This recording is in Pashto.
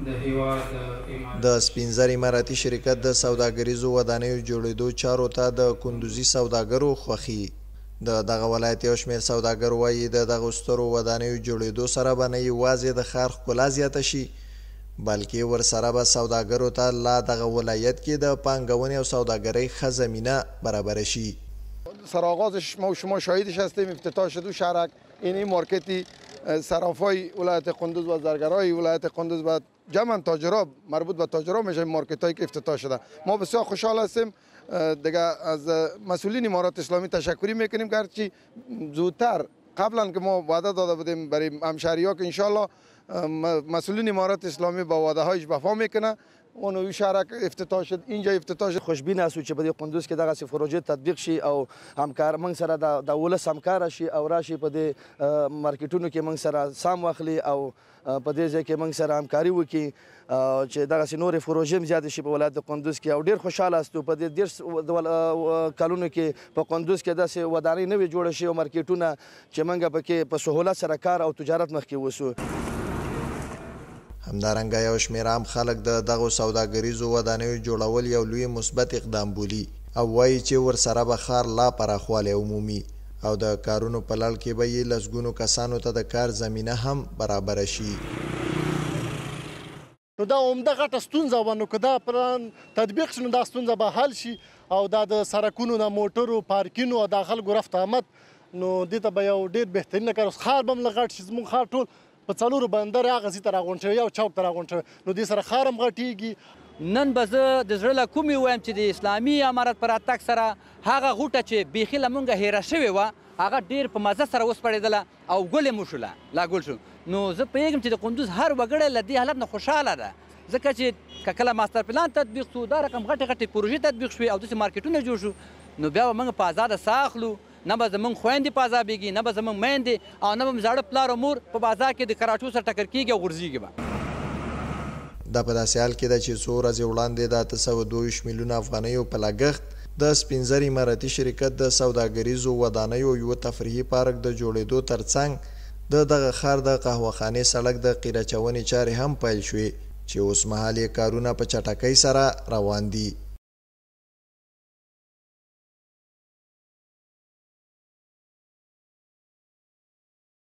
د سپین زر اماراتي شرکت د سوداګریزو ودانیو جوړېدو چارو ته د کندوزي سوداګرو خوښي. د دغه ولایت یو شمېر سوداګر وایي د دغو سترو ودانیو جوړېدو سره به نه یوازې د ښار ښکلا زیاته شي بلکې ورسره به سوداګرو ته لا دغه ولایت کې د پانګونې او سوداګرۍ ښه زمینه برابره شي. سرآغازش ما و شما شاهدش هستیم. افتتاح شد شهرک این مارکتی صرافای ولایت قندوز و زرگرای ولایت قندوز و جمعا تاجرها مربوط به تاجرها میشه مارکت هایی که افتتاح شده. ما بسیار خوشحال هستیم. دیگه از مسئولین امارات اسلامی تشکری میکنیم که هرچی زودتر قبلا که ما وعده داده بودیم برای همشهری‌ها که انشالله مسئولین امارات اسلامی با وعده هایش وفا میکنه. اون شهرک افتتاح شد اینجا افتتاح شد. خوشبین هستو چې په دې قندوز کې دغه پروژې تطبیق شي او همکار موږ سره د ولس همکار شي او راشي په دې مارکیټونو کې موږ سره سام واخلي او په دې ځای کې موږ سره همکاري وکړي چې دغه نورې پروژې هم زیاتې شي په ولایت قندوز کې او ډېر خوشحاله هستو په دې 10 کلونو کې په قندوز کې داسې ودانۍ نوې جوړه شي او مارکیټونه چې موږ پکې په سهولت سره کار او تجارت مخکې وسو. همدارنګه یو شمېر عام خلک د دغو سوداګریزو ودانیو جوړول یو لوی مثبت اقدام بولي او وایي چې ورسره به ښار لا پراخوالی عمومي او د کارونو په لړ کې به یې لسګونو کسانو ته د کار زمینه هم برابره شي. نو دا عمده غټه ستونزه وه نو که دا پلان تطبیق شي نو دا ستونزه به حل شي او دا د سړکونو د موټرو پارکینو او د خلکو رفت آمد نو دې ته به یو ډېر بهترینه کار ښار به هم لږ غټ شي. زموږ ښار ټول په څلورو بندر هغه ځای ته راغونډ شوی یو چوک ته راغونډ شوی نو دې سره ښار هم غټېږي. نن به زه د زړه له کومې وایم چې د اسلامي امارت په راتګ سره هغه غوټه چې بیخي له مونږه هیره شوې وه هغه ډېر په مزه سره وسپړېدله او ګل یې موشوله لا ګل شو. نو زه پوهېږم چې د قندوز هر وګړی له دې حالت نه خوشحاله ده ځکه چې که کله ماستر پلان تطبیق شو دا رقم غټې غټې پروژې تطبیق شوې او داسې مارکیټونه جوړ شو نو بیا به موږ په ازاده ساه اخلو. نه به زمونږ خویندې په عذابېږي نه به زمونږ میندې او نه به زاړه پلار او مور په بازار کې د کراچو سره ټکر کېږي او غورځېږي به. دا په داسې حال کې ده چې څو ورځې وړاندې د 822 میلیونه افغانیو په لګښت د سپین زر اماراتي شرکت د سوداګریزو ودانیو یو تفریحي پارک د جوړېدو ترڅنګ د دغه ښار د قهوهخانې سړک د قیره چونې چارې هم پیل شوې چې اوس مهال یې کارونه په چټکۍ سره روان دي.